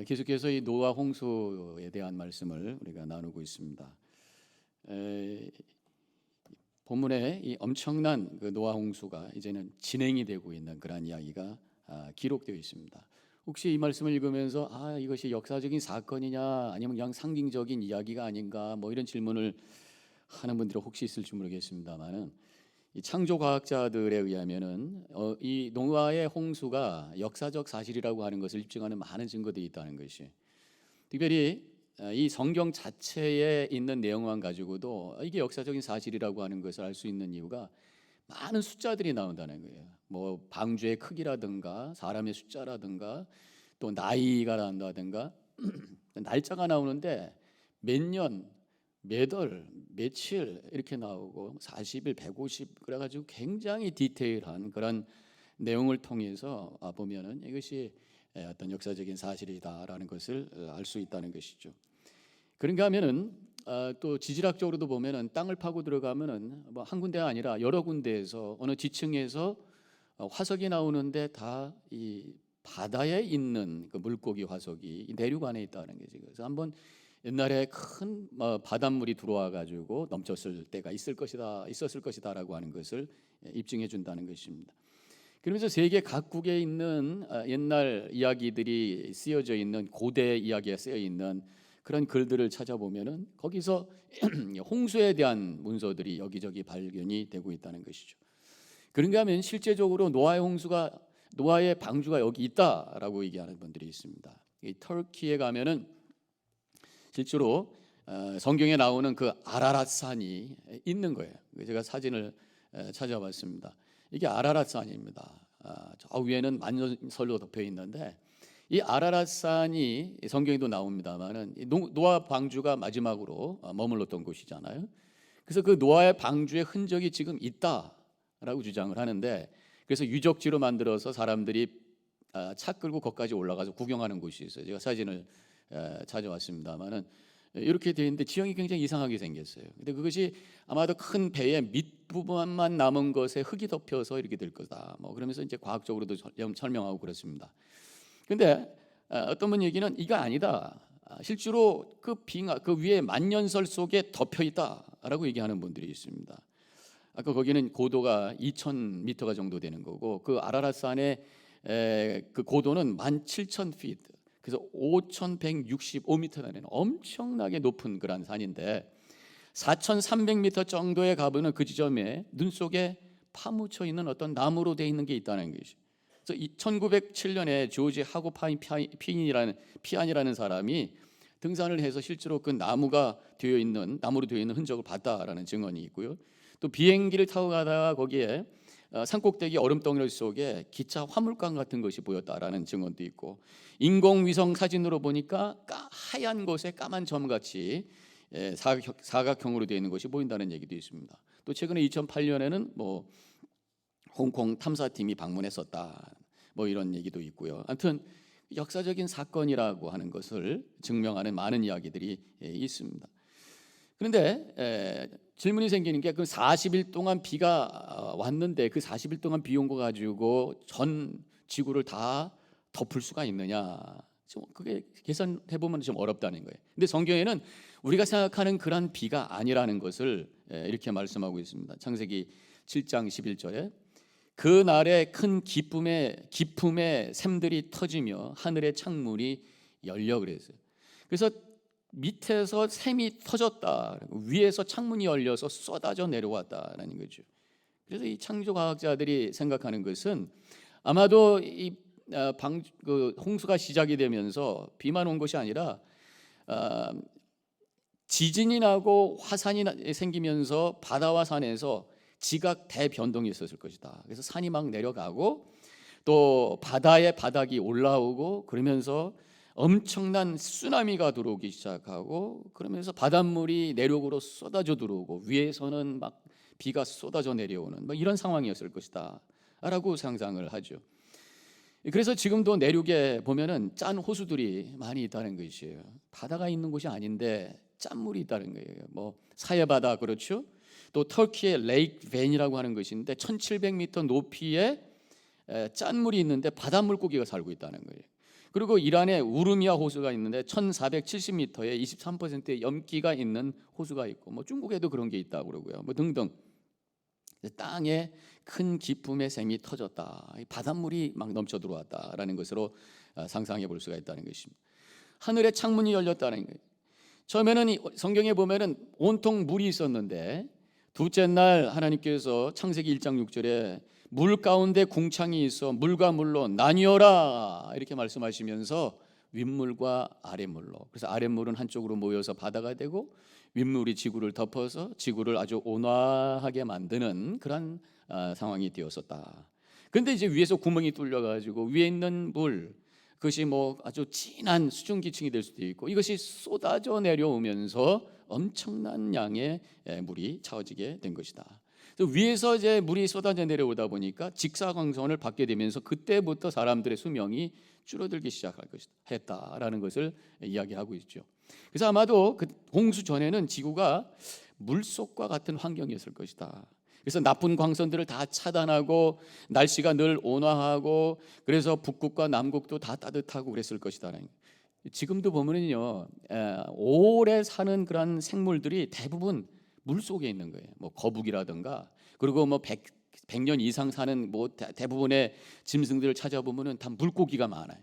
계속해서 이 노아 홍수에 대한 말씀을 우리가 나누고 있습니다. 본문에 이 엄청난 그 노아 홍수가 이제는 진행이 되고 있는 그런 이야기가 기록되어 있습니다. 혹시 이 말씀을 읽으면서 이것이 역사적인 사건이냐 아니면 그냥 상징적인 이야기가 아닌가 뭐 이런 질문을 하는 분들이 혹시 있을지 모르겠습니다만은 이 창조 과학자들에 의하면은 이 노아의 홍수가 역사적 사실이라고 하는 것을 입증하는 많은 증거들이 있다는 것이, 특별히 이 성경 자체에 있는 내용만 가지고도 이게 역사적인 사실이라고 하는 것을 알 수 있는 이유가 많은 숫자들이 나온다는 거예요. 뭐 방주의 크기라든가 사람의 숫자라든가 또 나이가 나온다든가 날짜가 나오는데 몇 년, 몇 월, 며칠 이렇게 나오고 40일, 150 그래가지고 굉장히 디테일한 그런 내용을 통해서 보면은 이것이 어떤 역사적인 사실이다라는 것을 알 수 있다는 것이죠. 그런가 하면은 또 지질학적으로도 보면은 땅을 파고 들어가면은 뭐 한 군데가 아니라 여러 군데에서 어느 지층에서 화석이 나오는데 다 이 바다에 있는 그 물고기 화석이 내륙 안에 있다는 거죠. 그래서 한번 옛날에 큰 바닷물이 들어와 가지고 넘쳤을 때가 있었을 것이다라고 하는 것을 입증해 준다는 것입니다. 그러면서 세계 각국에 있는 옛날 이야기들이 쓰여져 있는 고대 이야기에 쓰여 있는 그런 글들을 찾아보면은 거기서 홍수에 대한 문서들이 여기저기 발견이 되고 있다는 것이죠. 그런가 하면 실제적으로 노아의 방주가 여기 있다라고 얘기하는 분들이 있습니다. 이 터키에 가면은 실제로 성경에 나오는 그 아라랏 산이 있는 거예요. 제가 사진을 찾아봤습니다. 이게 아라랏 산입니다. 저 위에는 만년설로 덮여 있는데 이 아라랏 산이 성경에도 나옵니다만은 노아 방주가 마지막으로 머물렀던 곳이잖아요. 그래서 그 노아의 방주의 흔적이 지금 있다라고 주장을 하는데, 그래서 유적지로 만들어서 사람들이 차 끌고 거기까지 올라가서 구경하는 곳이 있어요. 제가 사진을 찾아왔습니다만은 이렇게 되어 있는데 지형이 굉장히 이상하게 생겼어요. 근데 그것이 아마도 큰 배의 밑부분만 남은 것에 흙이 덮여서 이렇게 될 거다. 뭐 그러면서 이제 과학적으로도 설명하고 그렇습니다. 근데 어떤 분 얘기는 이거 아니다. 실제로 그 위에 만년설 속에 덮여 있다라고 얘기하는 분들이 있습니다. 아까 거기는 고도가 2,000m가 정도 되는 거고 그 아라랏 산의 그 고도는 17,000feet. 그래서 5,165m라는 엄청나게 높은 그런 산인데 4,300m 정도에 가보면 그 지점에 눈 속에 파묻혀 있는 어떤 나무로 되어 있는 게 있다는 것이. 그래서 1907년에 조지 하고 피안이라는 사람이 등산을 해서 실제로 그 나무로 되어 있는 흔적을 봤다라는 증언이 있고요. 또 비행기를 타고 가다가 거기에 산꼭대기 얼음덩어리 속에 기차 화물관 같은 것이 보였다라는 증언도 있고, 인공위성 사진으로 보니까 하얀 곳에 까만 점같이 사각형으로 되어 있는 것이 보인다는 얘기도 있습니다. 또 최근에 2008년에는 뭐 홍콩 탐사팀이 방문했었다 뭐 이런 얘기도 있고요. 아무튼 역사적인 사건이라고 하는 것을 증명하는 많은 이야기들이 있습니다. 그런데 질문이 생기는 게 그 40일 동안 비가 왔는데 그 40일 동안 비 온 거 가지고 전 지구를 다 덮을 수가 있느냐? 좀 그게 계산해 보면 좀 어렵다는 거예요. 근데 성경에는 우리가 생각하는 그런 비가 아니라는 것을 이렇게 말씀하고 있습니다. 창세기 7장 11절에 그 날에 큰 기품의 샘들이 터지며 하늘의 창문이 열려 그랬어요. 그래서 밑에서 샘이 터졌다, 위에서 창문이 열려서 쏟아져 내려왔다라는 거죠. 그래서 이 창조과학자들이 생각하는 것은 아마도 그 홍수가 시작이 되면서 비만 온 것이 아니라 지진이 나고 화산이 생기면서 바다와 산에서 지각 대변동이 있었을 것이다. 그래서 산이 막 내려가고 또 바다의 바닥이 올라오고 그러면서 엄청난 쓰나미가 들어오기 시작하고 그러면서 바닷물이 내륙으로 쏟아져 들어오고 위에서는 막 비가 쏟아져 내려오는 뭐 이런 상황이었을 것이다 라고 상상을 하죠. 그래서 지금도 내륙에 보면은 짠 호수들이 많이 있다는 것이에요. 바다가 있는 곳이 아닌데 짠물이 있다는 거예요. 뭐 사해바다 그렇죠. 또 터키의 레이크 벤이라고 하는 것인데 1,700m 높이의 짠 물이 있는데 바다 물고기가 살고 있다는 거예요. 그리고 이란에 우르미아 호수가 있는데 1470m에 23%의 염기가 있는 호수가 있고, 뭐 중국에도 그런 게 있다고 그러고요. 뭐 등등. 땅에 큰 기품의 샘이 터졌다. 바닷물이 막 넘쳐 들어왔다라는 것으로 상상해 볼 수가 있다는 것입니다. 하늘의 창문이 열렸다는 거예요. 처음에는 성경에 보면은 온통 물이 있었는데 둘째 날 하나님께서 창세기 1장 6절에 물 가운데 궁창이 있어 물과 물로 나뉘어라 이렇게 말씀하시면서 윗물과 아랫물로, 그래서 아랫물은 한쪽으로 모여서 바다가 되고 윗물이 지구를 덮어서 지구를 아주 온화하게 만드는 그런 상황이 되었었다. 그런데 이제 위에서 구멍이 뚫려 가지고 위에 있는 물, 그것이 뭐 아주 진한 수증기층이 될 수도 있고, 이것이 쏟아져 내려오면서 엄청난 양의 물이 차오지게 된 것이다. 위에서 이제 물이 쏟아져 내려오다 보니까 직사광선을 받게 되면서 그때부터 사람들의 수명이 줄어들기 시작할 것이다 했다라는 것을 이야기하고 있죠. 그래서 아마도 그 홍수 전에는 지구가 물속과 같은 환경이었을 것이다. 그래서 나쁜 광선들을 다 차단하고 날씨가 늘 온화하고, 그래서 북극과 남극도 다 따뜻하고 그랬을 것이다. 지금도 보면은요, 오래 사는 그런 생물들이 대부분 물 속에 있는 거예요. 뭐 거북이라든가, 그리고 뭐 100년 이상 사는 뭐 대부분의 짐승들을 찾아보면은 다 물고기가 많아요.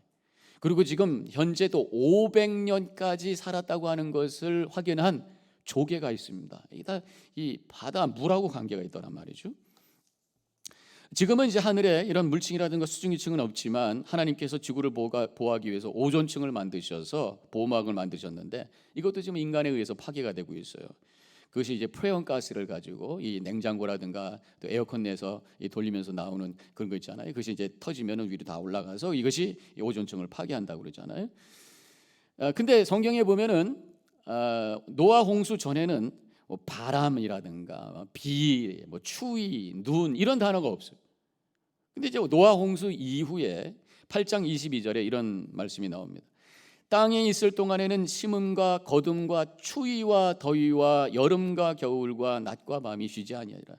그리고 지금 현재도 500년까지 살았다고 하는 것을 확인한 조개가 있습니다. 이게 다 이 바다 물하고 관계가 있더란 말이죠. 지금은 이제 하늘에 이런 물층이라든가 수증기층은 없지만 하나님께서 지구를 보호하기 위해서 오존층을 만드셔서 보호막을 만드셨는데, 이것도 지금 인간에 의해서 파괴가 되고 있어요. 그것이 이제 프레온 가스를 가지고 이 냉장고라든가 또 에어컨 내에서 돌리면서 나오는 그런 거 있잖아요. 그것이 이제 터지면은 위로 다 올라가서 이것이 오존층을 파괴한다고 그러잖아요. 근데 성경에 보면은 노아 홍수 전에는 뭐 바람이라든가 비, 뭐 추위, 눈 이런 단어가 없어요. 근데 이제 노아 홍수 이후에 8장 22절에 이런 말씀이 나옵니다. 땅에 있을 동안에는 심음과 거둠과 추위와 더위와 여름과 겨울과 낮과 밤이 쉬지 아니하리라.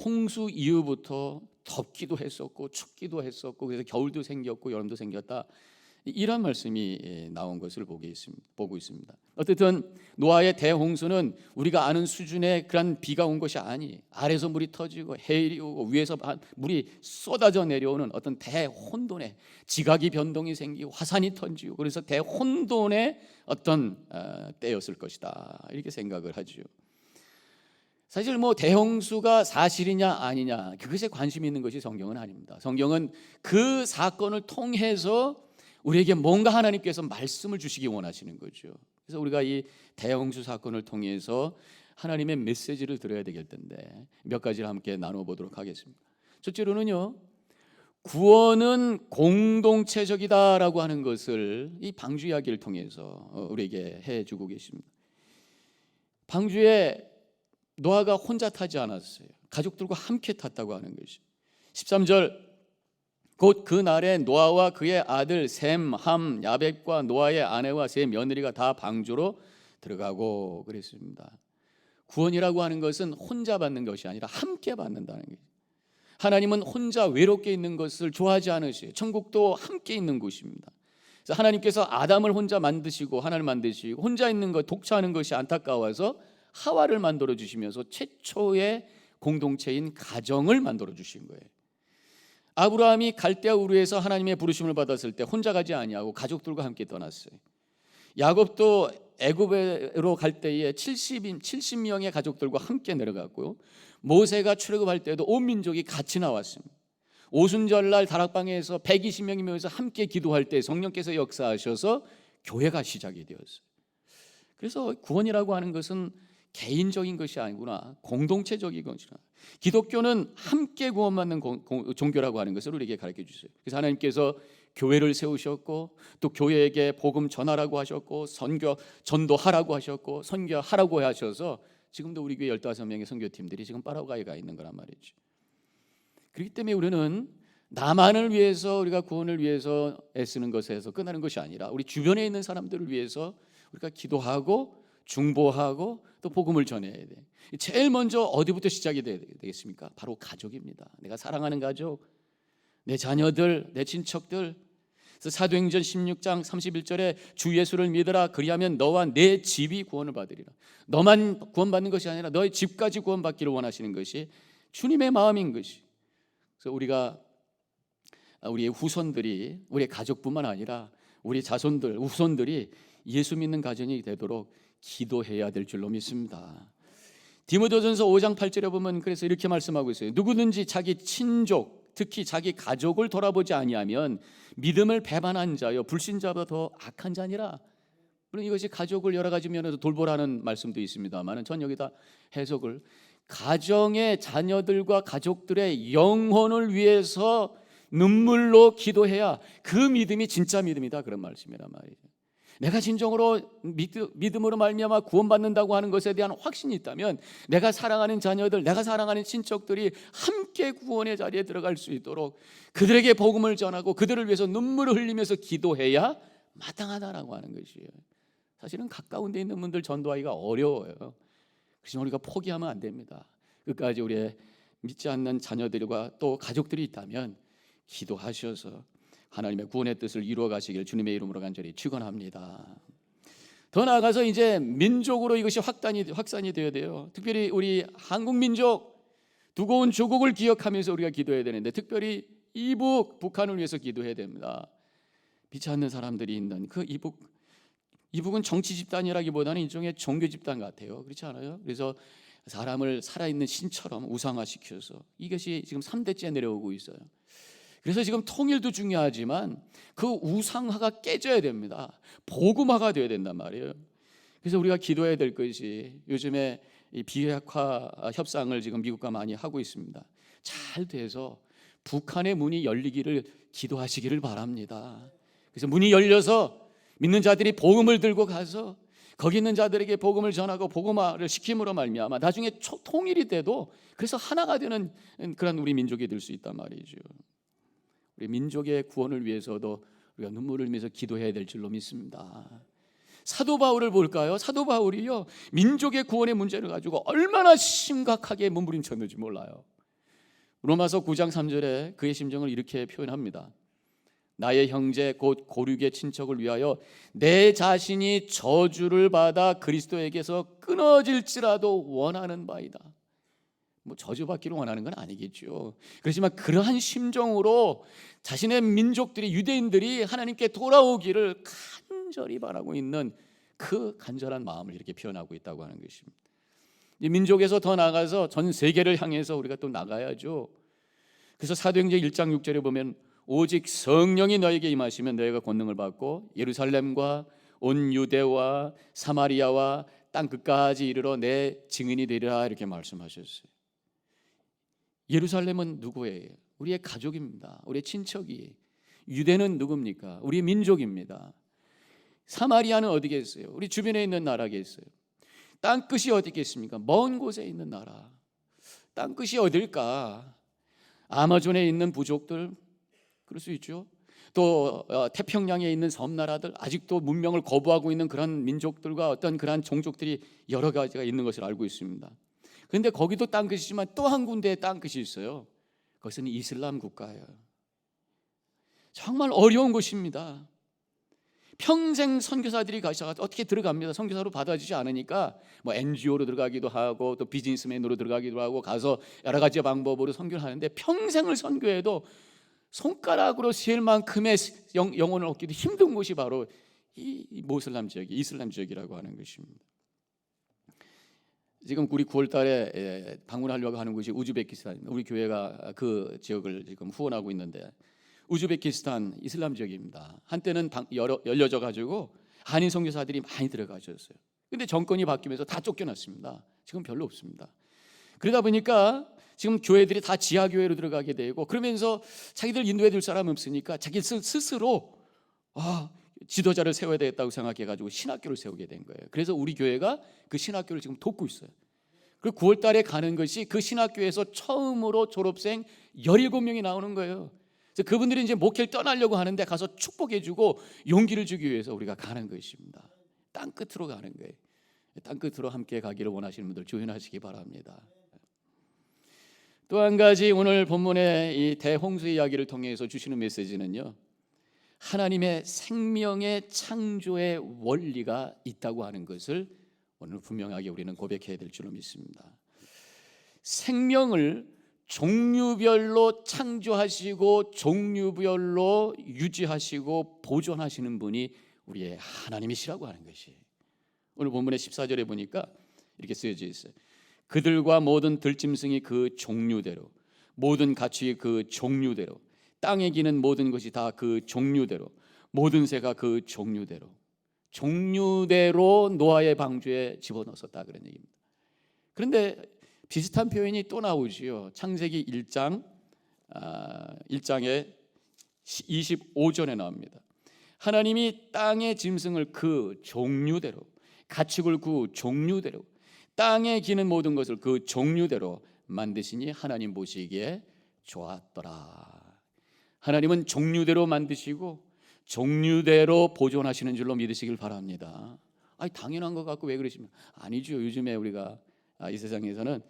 홍수 이후부터 덥기도 했었고 춥기도 했었고, 그래서 겨울도 생겼고 여름도 생겼다, 이런 말씀이 나온 것을 보고 있습니다. 어쨌든 노아의 대홍수는 우리가 아는 수준의 그런 비가 온 것이 아니, 아래서 물이 터지고 해일이 오고 위에서 물이 쏟아져 내려오는 어떤 대혼돈의 지각이 변동이 생기고 화산이 터지고, 그래서 대혼돈의 어떤 때였을 것이다 이렇게 생각을 하죠. 사실 뭐 대홍수가 사실이냐 아니냐 그것에 관심이 있는 것이 성경은 아닙니다. 성경은 그 사건을 통해서 우리에게 뭔가 하나님께서 말씀을 주시기 원하시는 거죠. 그래서 우리가 이 대홍수 사건을 통해서 하나님의 메시지를 들어야 되겠 텐데 몇 가지를 함께 나눠보도록 하겠습니다. 첫째로는요, 구원은 공동체적이다라고 하는 것을 이 방주 이야기를 통해서 우리에게 해주고 계십니다. 방주에 노아가 혼자 타지 않았어요. 가족들과 함께 탔다고 하는 것이 13절, 곧 그 날에 노아와 그의 아들 셈, 함, 야벳과 노아의 아내와 세 며느리가 다 방주로 들어가고 그랬습니다. 구원이라고 하는 것은 혼자 받는 것이 아니라 함께 받는다는 거예요. 하나님은 혼자 외롭게 있는 것을 좋아하지 않으세요. 천국도 함께 있는 곳입니다. 그래서 하나님께서 아담을 혼자 만드시고 하나를 만드시고 혼자 있는 것, 독차하는 것이 안타까워서 하와를 만들어 주시면서 최초의 공동체인 가정을 만들어 주신 거예요. 아브라함이 갈대아 우르에서 하나님의 부르심을 받았을 때 혼자 가지 아니하고 가족들과 함께 떠났어요. 야곱도 애굽으로 갈 때에 70명의 가족들과 함께 내려갔고요. 모세가 출애굽할 때도 온 민족이 같이 나왔습니다. 오순절날 다락방에서 120명이 모여서 함께 기도할 때 성령께서 역사하셔서 교회가 시작이 되었어요. 그래서 구원이라고 하는 것은 개인적인 것이 아니구나, 공동체적인 것이구나. 기독교는 함께 구원받는 종교라고 하는 것을 우리에게 가르쳐 주세요. 그래서 하나님께서 교회를 세우셨고 또 교회에게 복음 전하라고 하셨고 전도하라고 하셨고 선교하라고 하셔서 지금도 우리 교회 15명의 선교팀들이 지금 파라과이에 가 있는 거란 말이죠. 그렇기 때문에 우리는 나만을 위해서, 우리가 구원을 위해서 애쓰는 것에서 끝나는 것이 아니라 우리 주변에 있는 사람들을 위해서 우리가 기도하고 중보하고 또 복음을 전해야 돼. 제일 먼저 어디부터 시작이 되겠습니까? 바로 가족입니다. 내가 사랑하는 가족, 내 자녀들, 내 친척들. 그래서 사도행전 16장 31절에 주 예수를 믿으라 그리하면 너와 내 집이 구원을 받으리라. 너만 구원받는 것이 아니라 너의 집까지 구원받기를 원하시는 것이 주님의 마음인 것이. 그래서 우리의 후손들이, 우리의 가족뿐만 아니라 우리 자손들, 후손들이 예수 믿는 가정이 되도록 기도해야 될 줄로 믿습니다. 디모데전서 5장 8절에 보면 그래서 이렇게 말씀하고 있어요. 누구든지 자기 친족, 특히 자기 가족을 돌아보지 아니하면 믿음을 배반한 자요 불신자보다 더 악한 자니라. 물론 이것이 가족을 여러 가지 면에서 돌보라는 말씀도 있습니다만, 전 여기다 해석을 가정의 자녀들과 가족들의 영혼을 위해서 눈물로 기도해야 그 믿음이 진짜 믿음이다, 그런 말씀이란 말이죠. 내가 진정으로 믿음으로 말미암아 구원받는다고 하는 것에 대한 확신이 있다면 내가 사랑하는 자녀들, 내가 사랑하는 친척들이 함께 구원의 자리에 들어갈 수 있도록 그들에게 복음을 전하고 그들을 위해서 눈물을 흘리면서 기도해야 마땅하다라고 하는 것이에요. 사실은 가까운 데 있는 분들 전도하기가 어려워요. 그래서 우리가 포기하면 안 됩니다. 끝까지 우리의 믿지 않는 자녀들과 또 가족들이 있다면 기도하셔서 하나님의 구원의 뜻을 이루어 가시길 주님의 이름으로 간절히 축원합니다. 더 나아가서 이제 민족으로 이것이 확산이 되어야 돼요. 특별히 우리 한국 민족, 두고 온 조국을 기억하면서 우리가 기도해야 되는데, 특별히 이북, 북한을 위해서 기도해야 됩니다. 믿지 않는 사람들이 있는 그 이북은 정치 집단이라기보다는 일종의 종교 집단 같아요. 그렇지 않아요? 그래서 사람을 살아있는 신처럼 우상화시켜서 이것이 지금 3대째 내려오고 있어요. 그래서 지금 통일도 중요하지만 그 우상화가 깨져야 됩니다. 복음화가 되어야 된단 말이에요. 그래서 우리가 기도해야 될 것이, 요즘에 이 비핵화 협상을 지금 미국과 많이 하고 있습니다. 잘 돼서 북한의 문이 열리기를 기도하시기를 바랍니다. 그래서 문이 열려서 믿는 자들이 복음을 들고 가서 거기 있는 자들에게 복음을 전하고 복음화를 시킴으로 말미암아 나중에 통일이 돼도 그래서 하나가 되는 그런 우리 민족이 될 수 있단 말이죠. 우리 민족의 구원을 위해서도 우리가 눈물을 흘리면서 기도해야 될 줄로 믿습니다. 사도 바울을 볼까요? 사도 바울이요, 민족의 구원의 문제를 가지고 얼마나 심각하게 몸부림쳤는지 몰라요. 로마서 9장 3절에 그의 심정을 이렇게 표현합니다. 나의 형제 곧 고륙의 친척을 위하여 내 자신이 저주를 받아 그리스도에게서 끊어질지라도 원하는 바이다. 뭐 저주받기를 원하는 건 아니겠죠. 그렇지만 그러한 심정으로 자신의 민족들이, 유대인들이 하나님께 돌아오기를 간절히 바라고 있는 그 간절한 마음을 이렇게 표현하고 있다고 하는 것입니다. 이 민족에서 더 나아가서 전 세계를 향해서 우리가 또 나가야죠. 그래서 사도행전 1장 6절에 보면 오직 성령이 너에게 임하시면 너희가 권능을 받고 예루살렘과 온 유대와 사마리아와 땅 끝까지 이르러 내 증인이 되리라, 이렇게 말씀하셨어요. 예루살렘은 누구예요? 우리의 가족입니다. 우리의 친척이. 유대는 누굽니까? 우리의 민족입니다. 사마리아는 어디겠어요? 우리 주변에 있는 나라겠어요. 땅끝이 어디겠습니까? 먼 곳에 있는 나라. 땅끝이 어딜까? 아마존에 있는 부족들, 그럴 수 있죠. 또 태평양에 있는 섬나라들, 아직도 문명을 거부하고 있는 그런 민족들과 어떤 그런 종족들이 여러 가지가 있는 것을 알고 있습니다. 그런데 거기도 땅끝이지만 또 한 군데에 땅끝이 있어요. 그것은 이슬람 국가예요. 정말 어려운 곳입니다. 평생 선교사들이 가셔서 어떻게 들어갑니다. 선교사로 받아주지 않으니까 뭐 NGO로 들어가기도 하고 또 비즈니스맨으로 들어가기도 하고 가서 여러 가지 방법으로 선교를 하는데, 평생을 선교해도 손가락으로 셀 만큼의 영혼을 얻기도 힘든 곳이 바로 이 모슬람 지역이, 이슬람 지역이라고 하는 것입니다. 지금 우리 9월 달에 방문하려고 하는 곳이 우즈베키스탄입니다. 우리 교회가 그 지역을 지금 후원하고 있는데, 우즈베키스탄 이슬람 지역입니다. 한때는 열려져 가지고 한인 선교사들이 많이 들어가셨어요. 근데 정권이 바뀌면서 다 쫓겨났습니다. 지금 별로 없습니다. 그러다 보니까 지금 교회들이 다 지하교회로 들어가게 되고, 그러면서 자기들 인도해 줄 사람 없으니까 자기 스스로 지도자를 세워야 되겠다고 생각해가지고 신학교를 세우게 된 거예요. 그래서 우리 교회가 그 신학교를 지금 돕고 있어요. 그리고 9월 달에 가는 것이 그 신학교에서 처음으로 졸업생 17명이 나오는 거예요. 그래서 그분들이 이제 목회를 떠나려고 하는데 가서 축복해주고 용기를 주기 위해서 우리가 가는 것입니다. 땅 끝으로 가는 거예요. 땅 끝으로 함께 가기를 원하시는 분들 조연하시기 바랍니다. 또 한 가지 오늘 본문의 이 대홍수 이야기를 통해서 주시는 메시지는요, 하나님의 생명의 창조의 원리가 있다고 하는 것을 오늘 분명하게 우리는 고백해야 될 줄로 믿습니다. 생명을 종류별로 창조하시고 종류별로 유지하시고 보존하시는 분이 우리의 하나님이시라고 하는 것이, 오늘 본문의 14절에 보니까 이렇게 쓰여져 있어요. 그들과 모든 들짐승이 그 종류대로, 모든 가축이 그 종류대로, 땅에 기는 모든 것이 다 그 종류대로, 모든 새가 그 종류대로 노아의 방주에 집어넣었다, 그런 얘기입니다. 그런데 비슷한 표현이 또 나오지요. 창세기 1장의 25절에 나옵니다. 하나님이 땅의 짐승을 그 종류대로, 가축을 그 종류대로, 땅에 기는 모든 것을 그 종류대로 만드시니 하나님 보시기에 좋았더라. 하나님은 종류대로 만드시고 종류대로 보존하시는 줄로 믿으시길 바랍니다. 당연한 것 같고 왜 그러시면, 아니죠. 요즘에 우리가 이 세상에서는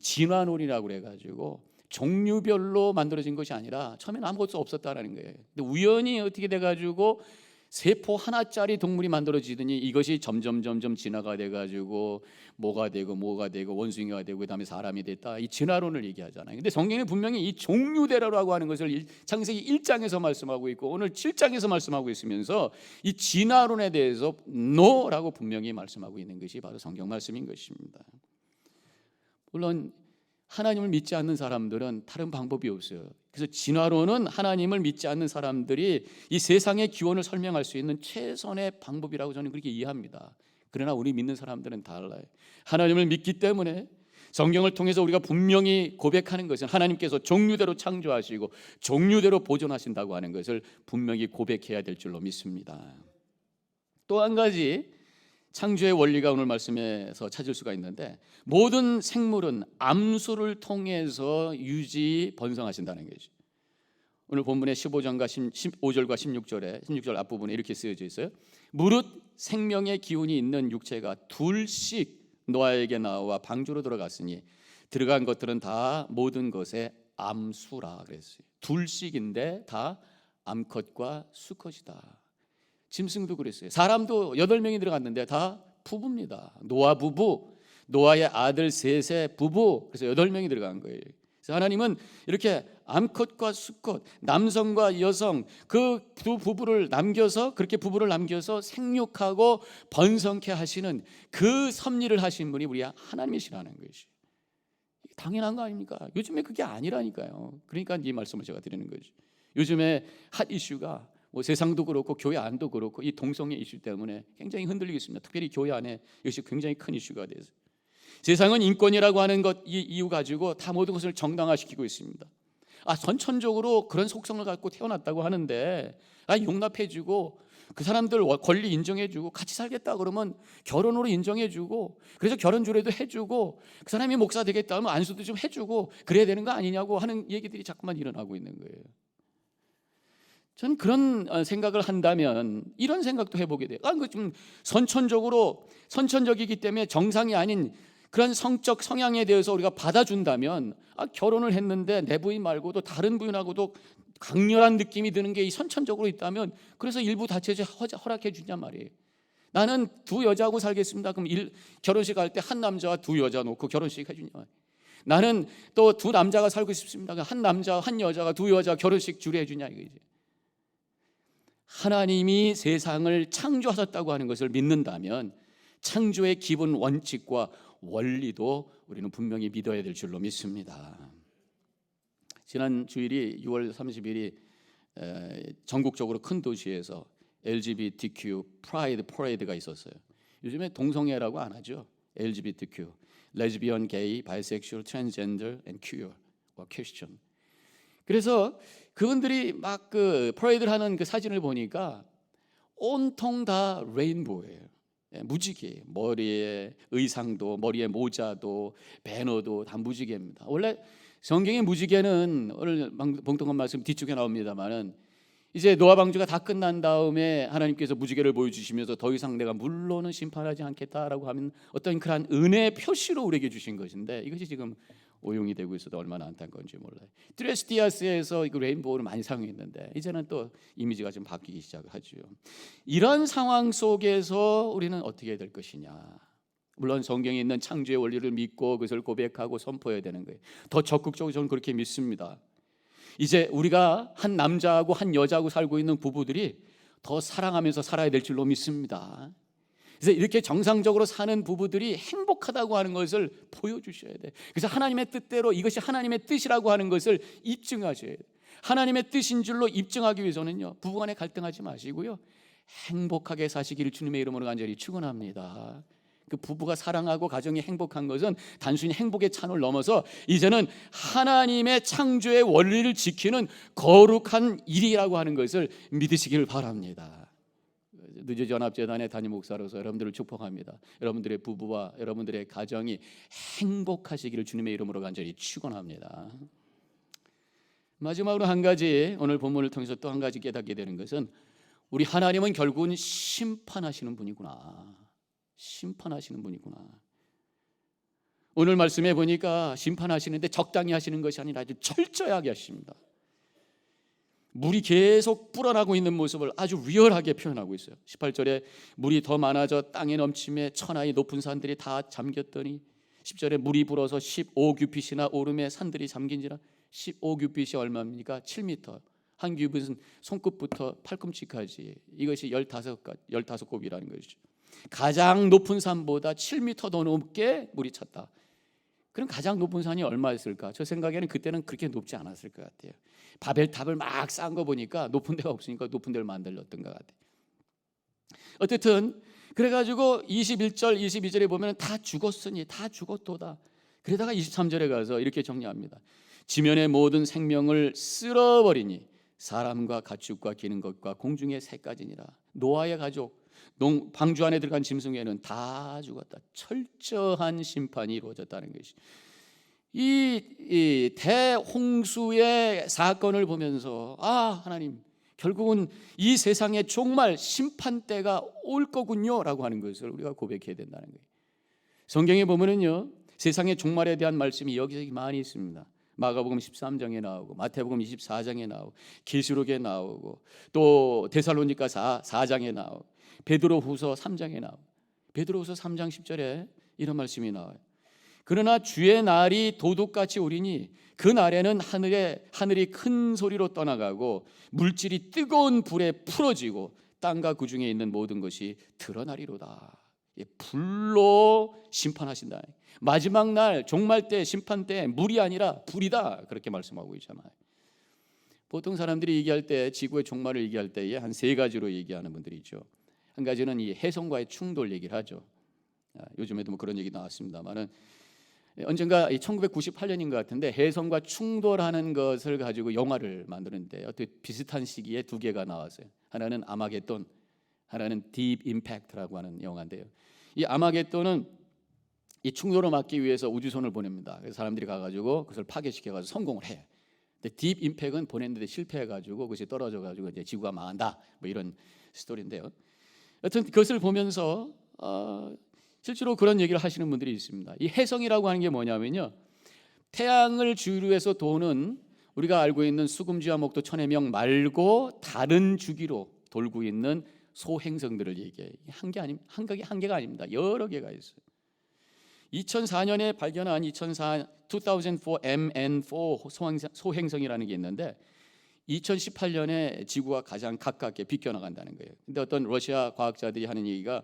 진화론이라고 그래가지고 종류별로 만들어진 것이 아니라 처음에는 아무것도 없었다라는 거예요. 근데 우연히 어떻게 돼가지고 세포 하나짜리 동물이 만들어지더니 이것이 점점 진화가 돼가지고 뭐가 되고 원숭이가 되고 그다음에 사람이 됐다, 이 진화론을 얘기하잖아요. 근데 성경에 분명히 이 종류대로라고 하는 것을 창세기 1장에서 말씀하고 있고 오늘 7장에서 말씀하고 있으면서 이 진화론에 대해서 no라고 분명히 말씀하고 있는 것이 바로 성경 말씀인 것입니다. 물론 하나님을 믿지 않는 사람들은 다른 방법이 없어요. 그래서 진화론은 하나님을 믿지 않는 사람들이 이 세상의 기원을 설명할 수 있는 최선의 방법이라고 저는 그렇게 이해합니다. 그러나 우리 믿는 사람들은 달라요. 하나님을 믿기 때문에 성경을 통해서 우리가 분명히 고백하는 것은 하나님께서 종류대로 창조하시고 종류대로 보존하신다고 하는 것을 분명히 고백해야 될 줄로 믿습니다. 또 한 가지 창조의 원리가 오늘 말씀에서 찾을 수가 있는데, 모든 생물은 암수를 통해서 유지 번성하신다는 것이죠. 오늘 본문의 15절과 16절 앞부분에 이렇게 쓰여져 있어요. 무릇 생명의 기운이 있는 육체가 둘씩 노아에게 나와 방주로 들어갔으니 들어간 것들은 다 모든 것의 암수라 그랬어요. 둘씩인데 다 암컷과 수컷이다. 짐승도 그랬어요. 사람도 8명이 들어갔는데 다 부부입니다. 노아 부부, 노아의 아들 셋의 부부, 그래서 8명이 들어간 거예요. 그래서 하나님은 이렇게 암컷과 수컷, 남성과 여성 그 두 부부를 남겨서, 그렇게 부부를 남겨서 생육하고 번성케 하시는 그 섭리를 하신 분이 우리 하나님이시라는 것이 당연한 거 아닙니까? 요즘에 그게 아니라니까요. 그러니까 이 말씀을 제가 드리는 거죠. 요즘에 핫 이슈가 세상도 그렇고 교회 안도 그렇고 이 동성애 이슈 때문에 굉장히 흔들리고 있습니다. 특별히 교회 안에 이것이 굉장히 큰 이슈가 돼서 세상은 인권이라고 하는 것 이 이유 가지고 다 모든 것을 정당화시키고 있습니다. 선천적으로 그런 속성을 갖고 태어났다고 하는데 용납해주고 그 사람들 권리 인정해주고 같이 살겠다 그러면 결혼으로 인정해주고, 그래서 결혼주례도 해주고, 그 사람이 목사 되겠다 하면 안수도 좀 해주고 그래야 되는 거 아니냐고 하는 얘기들이 자꾸만 일어나고 있는 거예요. 저는 그런 생각을 한다면 이런 생각도 해보게 돼요. 좀 선천적이기 때문에 정상이 아닌 그런 성적 성향에 대해서 우리가 받아준다면, 결혼을 했는데 내 부인 말고도 다른 부인하고도 강렬한 느낌이 드는 게 이 선천적으로 있다면, 그래서 일부 다처제 허락해 주냔 말이에요. 나는 두 여자하고 살겠습니다. 그럼 결혼식 할 때 한 남자와 두 여자 놓고 결혼식 해주냐. 나는 또 두 남자가 살고 싶습니다. 한 남자 한 여자가 두 여자 결혼식 주례해 주냐 이거지. 하나님이 세상을 창조하셨다고 하는 것을 믿는다면 창조의 기본 원칙과 원리도 우리는 분명히 믿어야 될 줄로 믿습니다. 지난 주일이 6월 30일이 전국적으로 큰 도시에서 LGBTQ 프라이드 퍼레이드가 있었어요. 요즘에 동성애라고 안 하죠. LGBTQ, 레즈비언, 게이, 바이섹슈얼, 트랜스젠더, 앤 큐어, 퀘스천. 그래서 그분들이 막 그 퍼레이드를 하는 그 사진을 보니까 온통 다 레인보우예요. 무지개, 머리에 의상도, 머리에 모자도, 배너도 다 무지개입니다. 원래 성경의 무지개는 오늘 봉독한 말씀 뒤쪽에 나옵니다만은 이제 노아 방주가 다 끝난 다음에 하나님께서 무지개를 보여주시면서 더 이상 내가 물로는 심판하지 않겠다라고 하면 어떤 그러한 은혜의 표시로 우리에게 주신 것인데, 이것이 지금 오용이 되고 있어도 얼마나 안타까운지 몰라요. 드레스디아스에서 그 레인보우를 많이 사용했는데 이제는 또 이미지가 좀 바뀌기 시작하죠. 이런 상황 속에서 우리는 어떻게 해야 될 것이냐. 물론 성경에 있는 창조의 원리를 믿고 그것을 고백하고 선포해야 되는 거예요. 더 적극적으로 저는 그렇게 믿습니다. 이제 우리가 한 남자하고 한 여자하고 살고 있는 부부들이 더 사랑하면서 살아야 될 줄로 믿습니다. 그래서 이렇게 정상적으로 사는 부부들이 행복하다고 하는 것을 보여주셔야 돼. 그래서 하나님의 뜻대로 이것이 하나님의 뜻이라고 하는 것을 입증하셔야 돼. 하나님의 뜻인 줄로 입증하기 위해서는요, 부부간에 갈등하지 마시고요, 행복하게 사시기를 주님의 이름으로 간절히 축원합니다. 그 부부가 사랑하고 가정이 행복한 것은 단순히 행복의 찬을 넘어서 이제는 하나님의 창조의 원리를 지키는 거룩한 일이라고 하는 것을 믿으시길 바랍니다. 늦어연합재단의 담임 목사로서 여러분들을 축복합니다. 여러분들의 부부와 여러분들의 가정이 행복하시기를 주님의 이름으로 간절히 축원합니다. 마지막으로 한 가지, 오늘 본문을 통해서 또 한 가지 깨닫게 되는 것은 우리 하나님은 결국은 심판하시는 분이구나. 심판하시는 분이구나. 오늘 말씀해 보니까 심판하시는데 적당히 하시는 것이 아니라 아주 철저하게 하십니다. 물이 계속 불어나고 있는 모습을 아주 리얼하게 표현하고 있어요. 18절에 물이 더 많아져 땅에 넘침에 천하의 높은 산들이 다 잠겼더니, 10절에 물이 불어서 15규빗이나 오름에 산들이 잠긴지라. 15규빗이 얼마입니까? 7m. 한 규빗은 손끝부터 팔꿈치까지, 이것이 15곱이라는 것이죠. 가장 높은 산보다 7m 더 높게 물이 찼다. 그럼 가장 높은 산이 얼마였을까? 저 생각에는 그때는 그렇게 높지 않았을 것 같아요. 바벨탑을 막 쌓은 거 보니까 높은 데가 없으니까 높은 데를 만들었던 것 같아요. 어쨌든 그래가지고 21절 22절에 보면 다 죽었으니 다 죽었도다. 그러다가 23절에 가서 이렇게 정리합니다. 지면의 모든 생명을 쓸어버리니 사람과 가축과 기는 것과 공중의 새까지니라. 노아의 가족, 방주 안에 들어간 짐승에는 다 죽었다. 철저한 심판이 이루어졌다는 것이, 이 대홍수의 사건을 보면서 하나님, 결국은 이 세상에 종말 심판 때가 올 거군요 라고 하는 것을 우리가 고백해야 된다는 거예요. 성경에 보면은요, 세상의 종말에 대한 말씀이 여기저기 많이 있습니다. 마가복음 13장에 나오고 마태복음 24장에 나오고 계시록에 나오고 또 데살로니가 4장에 나오고 베드로후서 3장에 나오고, 베드로후서 3장 10절에 이런 말씀이 나와요. 그러나 주의 날이 도둑같이 오리니 그 날에는 하늘이 큰 소리로 떠나가고 물질이 뜨거운 불에 풀어지고 땅과 그 중에 있는 모든 것이 드러나리로다. 불로 심판하신다. 마지막 날 종말 때 심판 때 물이 아니라 불이다, 그렇게 말씀하고 있잖아요. 보통 사람들이 얘기할 때, 지구의 종말을 얘기할 때에 한 세 가지로 얘기하는 분들이 있죠. 한 가지는 이 혜성과의 충돌 얘기를 하죠. 요즘에도 뭐 그런 얘기 나왔습니다만은, 언젠가 1998년인 것 같은데 혜성과 충돌하는 것을 가지고 영화를 만드는데 어떻게 비슷한 시기에 두 개가 나왔어요. 하나는 아마겟돈, 하나는 딥 임팩트라고 하는 영화인데요. 이 아마겟돈은 이 충돌을 막기 위해서 우주선을 보냅니다. 그래서 사람들이 가가지고 그것을 파괴시켜가지고 성공을 해. 근데 딥 임팩트는 보냈는데 실패해가지고 그것이 떨어져가지고 이제 지구가 망한다, 뭐 이런 스토리인데요. 여튼 그것을 보면서 실제로 그런 얘기를 하시는 분들이 있습니다. 이 혜성이라고 하는 게 뭐냐면요, 태양을 주위로해서 도는 우리가 알고 있는 수금지와 목도 천해명 말고 다른 주기로 돌고 있는 소행성들을 얘기해요. 한 개가 아닙니다. 여러 개가 있어요. 2004년에 발견한 2004 MN4 소행성이라는 게 있는데 2018년에 지구와 가장 가깝게 비껴나간다는 거예요. 근데 어떤 러시아 과학자들이 하는 얘기가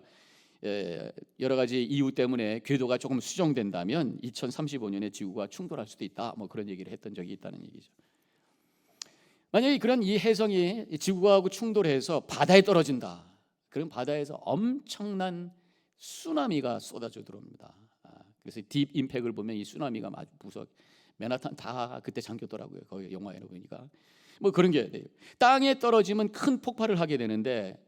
여러 가지 이유 때문에 궤도가 조금 수정된다면 2035년에 지구가 충돌할 수도 있다, 뭐 그런 얘기를 했던 적이 있다는 얘기죠. 만약에 그런 이 혜성이 지구하고 충돌해서 바다에 떨어진다, 그럼 바다에서 엄청난 쓰나미가 쏟아져 들어옵니다. 그래서 딥 임팩을 보면 이 쓰나미가 아주 무서워. 맨하탄 다 그때 잠겼더라고요. 거기 영화에 보니까 뭐 그런 게 돼요. 땅에 떨어지면 큰 폭발을 하게 되는데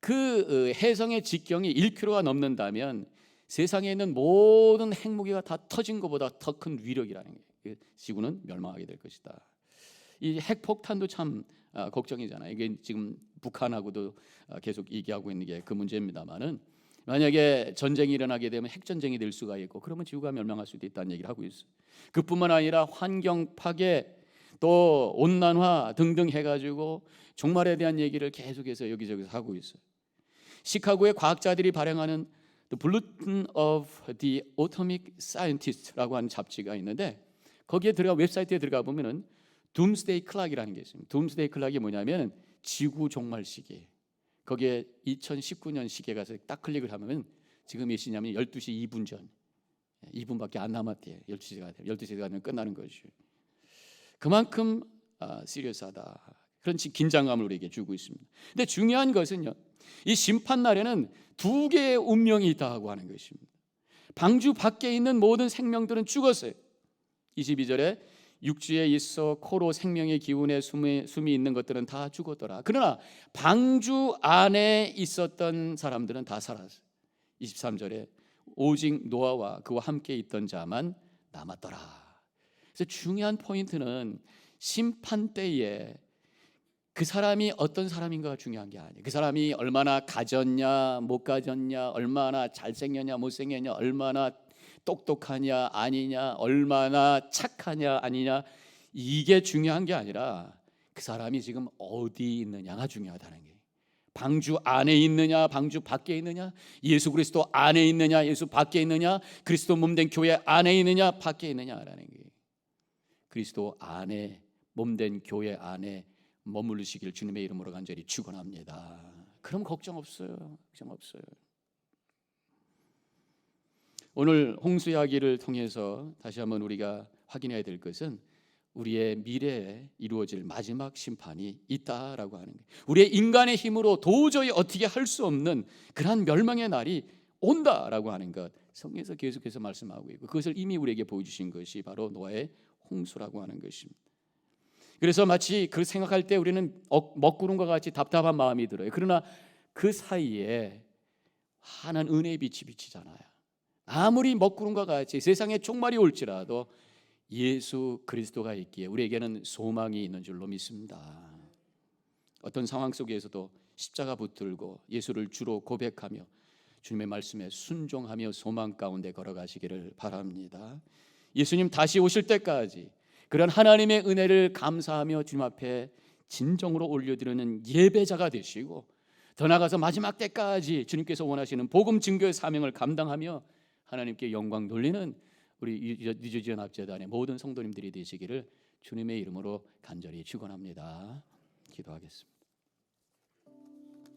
그 혜성의 직경이 1km가 넘는다면 세상에 있는 모든 핵무기가 다 터진 것보다 더 큰 위력이라는 거예요. 지구는 멸망하게 될 것이다. 이 핵폭탄도 참 걱정이잖아요. 이게 지금 북한하고도 계속 얘기하고 있는 게 그 문제입니다만은, 만약에 전쟁이 일어나게 되면 핵전쟁이 될 수가 있고 그러면 지구가 멸망할 수도 있다는 얘기를 하고 있어요. 그뿐만 아니라 환경 파괴 또 온난화 등등 해가지고 종말에 대한 얘기를 계속해서 여기저기서 하고 있어요. 시카고의 과학자들이 발행하는 The Bulletin of the Atomic Scientist라고 하는 잡지가 있는데 거기에 들어가 웹사이트에 들어가 보면은 Doomsday Clock이라는 게 있습니다. Doomsday Clock이 뭐냐면 지구 종말 시계. 거기에 2019년 시계 가서 딱 클릭을 하면 지금 몇 시냐면 12시 2분 전. 2분밖에 안 남았대요. 12시가 되면 끝나는 것이죠. 그만큼 시리어스하다. 그런 긴장감을 우리에게 주고 있습니다. 근데 중요한 것은요. 이 심판 날에는 두 개의 운명이 있다고 하는 것입니다. 방주 밖에 있는 모든 생명들은 죽었어요. 22절에 육지에 있어 코로 생명의 기운에 숨이 있는 것들은 다 죽었더라. 그러나 방주 안에 있었던 사람들은 다 살았어요. 23절에 오직 노아와 그와 함께 있던 자만 남았더라. 그래서 중요한 포인트는 심판 때에 그 사람이 어떤 사람인가가 중요한 게 아니에요. 그 사람이 얼마나 가졌냐 못 가졌냐, 얼마나 잘생겼냐 못생겼냐, 얼마나 똑똑하냐 아니냐, 얼마나 착하냐 아니냐, 이게 중요한 게 아니라 그 사람이 지금 어디 있느냐가 중요하다는 게. 방주 안에 있느냐 방주 밖에 있느냐, 예수 그리스도 안에 있느냐 예수 밖에 있느냐, 그리스도 몸된 교회 안에 있느냐 밖에 있느냐라는 게. 그리스도 안에 몸된 교회 안에 머무르시길 주님의 이름으로 간절히 축원합니다. 그럼 걱정 없어요. 걱정 없어요. 오늘 홍수 이야기를 통해서 다시 한번 우리가 확인해야 될 것은 우리의 미래에 이루어질 마지막 심판이 있다라고 하는 거예요. 우리의 인간의 힘으로 도저히 어떻게 할 수 없는 그러한 멸망의 날이 온다라고 하는 것, 성경에서 계속해서 말씀하고 있고 그것을 이미 우리에게 보여주신 것이 바로 노아의 홍수라고 하는 것입니다. 그래서 마치 그 생각할 때 우리는 먹구름과 같이 답답한 마음이 들어요. 그러나 그 사이에 환한 은혜의 빛이 비치잖아요. 아무리 먹구름과 같이 세상에 종말이 올지라도 예수 그리스도가 있기에 우리에게는 소망이 있는 줄로 믿습니다. 어떤 상황 속에서도 십자가 붙들고 예수를 주로 고백하며 주님의 말씀에 순종하며 소망 가운데 걸어가시기를 바랍니다. 예수님 다시 오실 때까지 그런 하나님의 은혜를 감사하며 주님 앞에 진정으로 올려드리는 예배자가 되시고 더 나아가서 마지막 때까지 주님께서 원하시는 복음 증거의 사명을 감당하며 하나님께 영광 돌리는 우리 뉴저지 연합재단의 모든 성도님들이 되시기를 주님의 이름으로 간절히 축원합니다. 기도하겠습니다.